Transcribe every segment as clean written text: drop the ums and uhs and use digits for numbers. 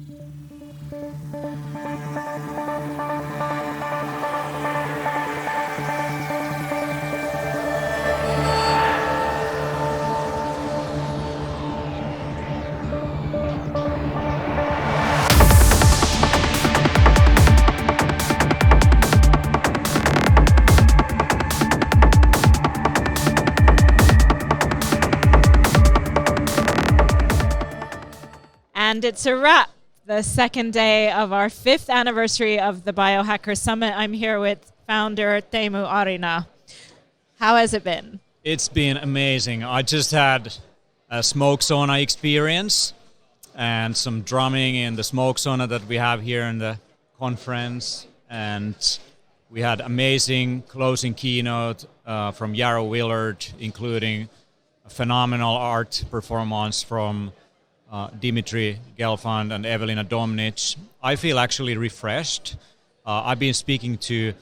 And it's a wrap. The second day of our 5th anniversary of the Biohacker Summit. I'm here with founder Teemu Arina. How has it been? It's been amazing. I just had a smoke sauna experience and some drumming in the smoke sauna that we have here in the conference. And we had amazing closing keynote from Yarrow Willard, including a phenomenal art performance from Dimitri Gelfand and Evelina Domnich. I feel actually refreshed. I've been speaking to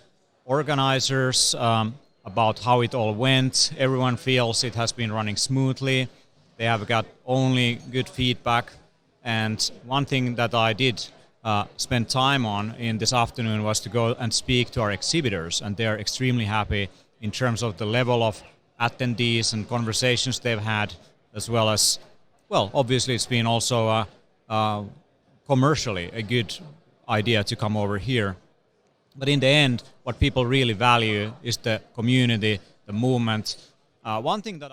organizers about how it all went. Everyone feels it has been running smoothly. They have got only good feedback. And one thing that I did spend time on in this afternoon was to go and speak to our exhibitors, and they're extremely happy in terms of the level of attendees and conversations they've had, as well as, well, obviously it's been also commercially a good idea to come over here. But in the end, what people really value is the community, the movement. One thing that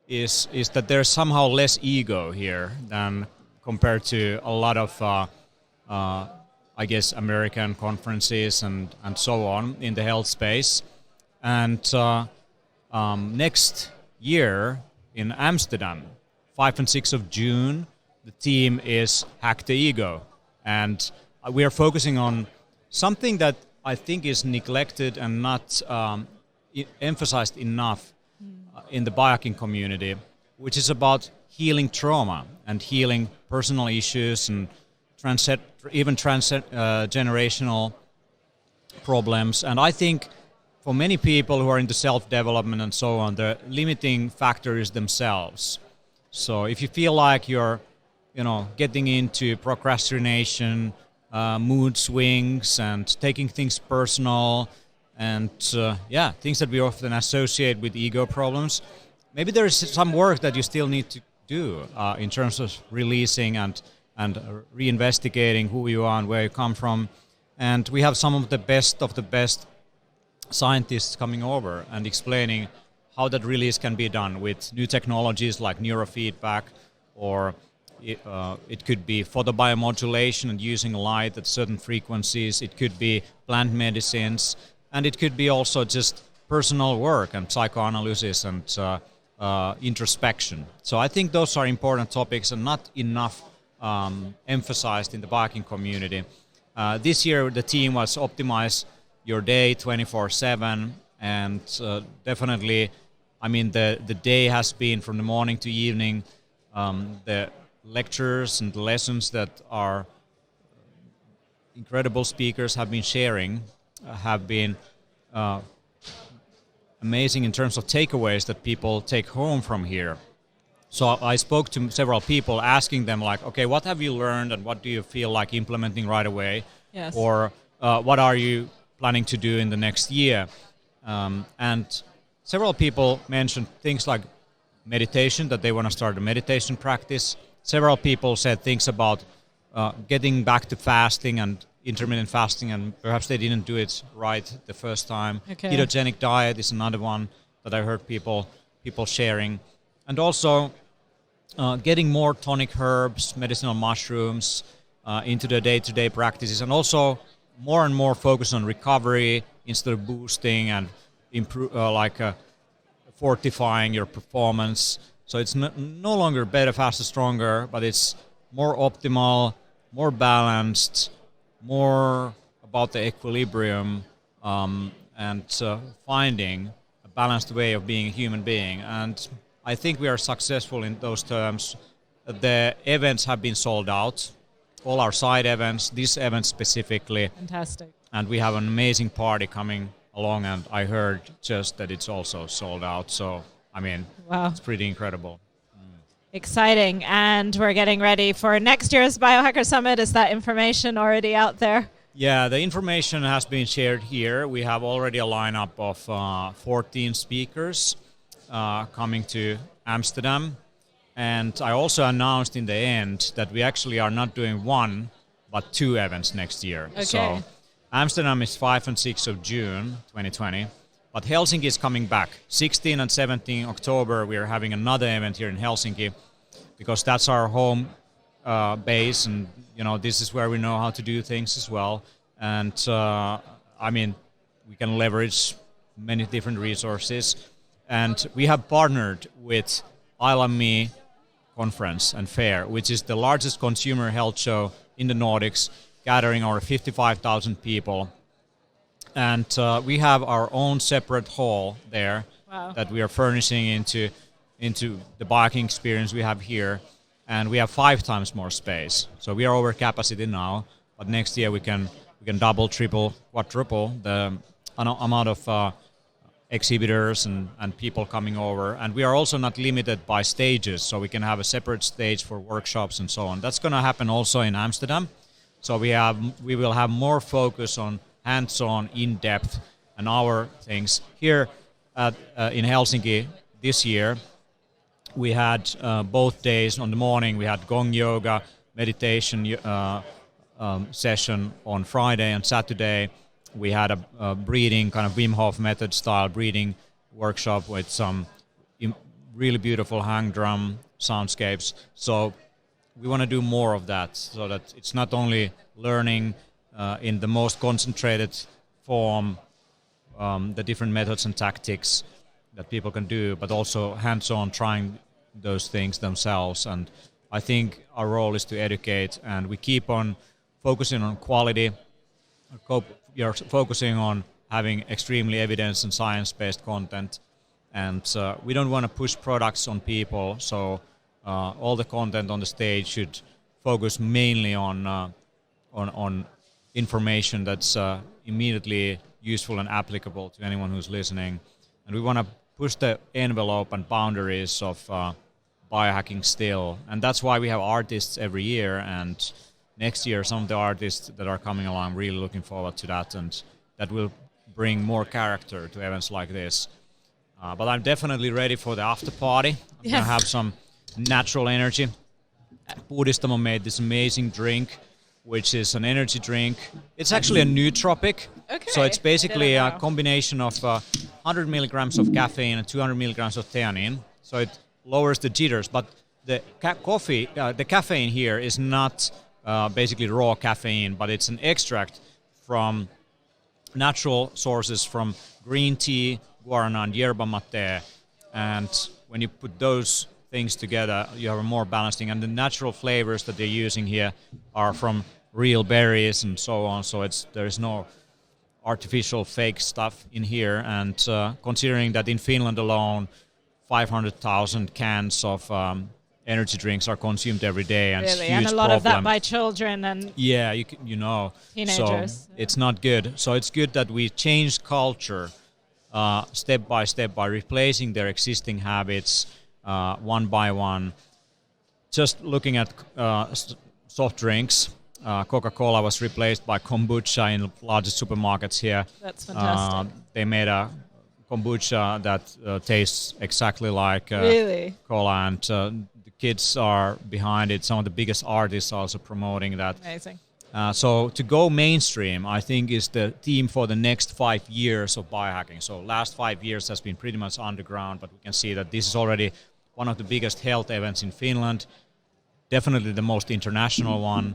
is that there's somehow less ego here than compared to a lot of, I guess, American conferences and so on in the health space. And next year, in Amsterdam, 5 and 6 of June, the theme is Hack the Ego. And we are focusing on something that I think is neglected and not emphasized enough in the biohacking community, which is about healing trauma and healing personal issues and even transgenerational problems. And I think for many people who are into self-development and so on, the limiting factor is themselves. So if you feel like you're, getting into procrastination, mood swings, and taking things personal, and things that we often associate with ego problems, maybe there is some work that you still need to do in terms of releasing and reinvestigating who you are and where you come from. And we have some of the best scientists coming over and explaining how that release can be done with new technologies like neurofeedback, or it could be photobiomodulation and using light at certain frequencies. It could be plant medicines, and it could be also just personal work and psychoanalysis and introspection. So I think those are important topics and not enough emphasized in the biohacking community. This year the theme was optimize your day 24/7, and definitely, I mean, the day has been from the morning to evening. The lectures and the lessons that our incredible speakers have been sharing have been amazing in terms of takeaways that people take home from here. So I spoke to several people asking them, like, okay, what have you learned and what do you feel like implementing right away? Yes. Or what are you planning to do in the next year? And several people mentioned things like meditation, that they want to start a meditation practice. Several people said things about getting back to fasting and intermittent fasting, and perhaps they didn't do it right the first time. Okay. Ketogenic diet is another one that I heard people sharing. And also getting more tonic herbs, medicinal mushrooms into the day-to-day practices, and also more and more focus on recovery instead of boosting and fortifying your performance. So it's no longer better, faster, stronger, but it's more optimal, more balanced, more about the equilibrium, and finding a balanced way of being a human being. And I think we are successful in those terms. The events have been sold out, all our side events, this event specifically. Fantastic. And we have an amazing party coming along, and I heard just that it's also sold out. So, I mean, wow, it's pretty incredible. Exciting. And we're getting ready for next year's Biohacker Summit. Is that information already out there? Yeah, the information has been shared here. We have already a lineup of 14 speakers coming to Amsterdam. And I also announced in the end that we actually are not doing one, but 2 events next year. Okay. So Amsterdam is 5 and 6 of June 2020, but Helsinki is coming back. 16 and 17 October, we are having another event here in Helsinki because that's our home base, and this is where we know how to do things as well. And we can leverage many different resources. And we have partnered with ILME Conference and Fair, which is the largest consumer health show in the Nordics, gathering over 55,000 people. And we have our own separate hall there. Wow. That we are furnishing into the biohacking experience we have here. And we have 5 times more space. So we are over capacity now, but next year we can double, triple, quadruple the amount of exhibitors and people coming over. And we are also not limited by stages, so we can have a separate stage for workshops and so on. That's going to happen also in Amsterdam. So we will have more focus on hands-on, in-depth, and our things. Here in Helsinki this year, we had both days. On the morning, we had Gong Yoga, meditation session on Friday and Saturday. We had a breathing, kind of Wim Hof method style breathing workshop with some really beautiful hang drum soundscapes. So we want to do more of that, so that it's not only learning in the most concentrated form, the different methods and tactics that people can do, but also hands-on trying those things themselves. And I think our role is to educate, and we keep on focusing on quality. We are focusing on having extremely evidence and science-based content, and we don't want to push products on people. So all the content on the stage should focus mainly on information that's immediately useful and applicable to anyone who's listening. And we want to push the envelope and boundaries of biohacking still, and that's why we have artists every year. And next year, some of the artists that are coming along, I'm really looking forward to that, and that will bring more character to events like this. But I'm definitely ready for the after party. I'm going to have some natural energy. Buddhistamo made this amazing drink, which is an energy drink. It's actually a nootropic. Okay. So it's basically a combination of 100 milligrams of caffeine and 200 milligrams of theanine. So it lowers the jitters. But the the caffeine here is not basically raw caffeine, but it's an extract from natural sources from green tea, guarana, and yerba mate. And when you put those things together, you have a more balancing. And the natural flavors that they're using here are from real berries and so on. So there is no artificial fake stuff in here. And considering that in Finland alone, 500,000 cans of energy drinks are consumed every day, and really? It's a huge and a lot problem. of that by children and teenagers. So it's not good. So it's good that we change culture step by step by replacing their existing habits one by one. Just looking at soft drinks, Coca-Cola was replaced by kombucha in the largest supermarkets here. That's fantastic. They made a kombucha that tastes exactly like really? cola, and the kids are behind it. Some of the biggest artists are also promoting that. Amazing. So to go mainstream, I think, is the theme for the next 5 years of biohacking. So last 5 years has been pretty much underground, but we can see that this is already one of the biggest health events in Finland, definitely the most international one.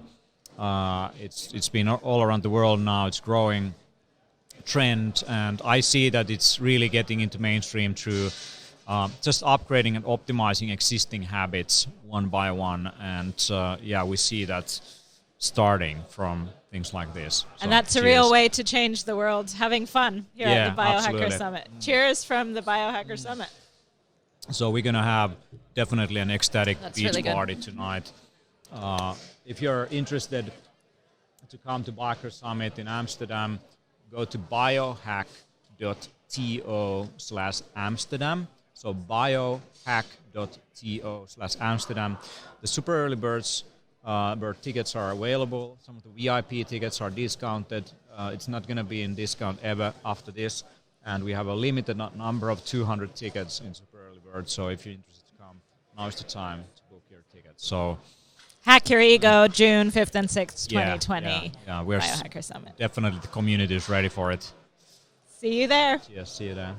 It's been all around the world now. It's growing trend, and I see that it's really getting into mainstream through just upgrading and optimizing existing habits one by one. And we see that starting from things like this. And that's a real way to change the world, having fun here at the Biohacker absolutely. Summit. Cheers from the Biohacker Summit. So we're going to have definitely an ecstatic beach really party tonight. If you're interested to come to Biohacker Summit in Amsterdam, go to biohack.to/Amsterdam. So biohack.to/Amsterdam. The super early bird tickets are available. Some of the VIP tickets are discounted. It's not going to be in discount ever after this. And we have a limited number of 200 tickets in super early bird. So if you're interested to come, now is the time to book your tickets. So Hack Your Ego, June 5th and 6th, 2020. Yeah, we're Biohacker Summit. Definitely the community is ready for it. See you there. Yes, see you there.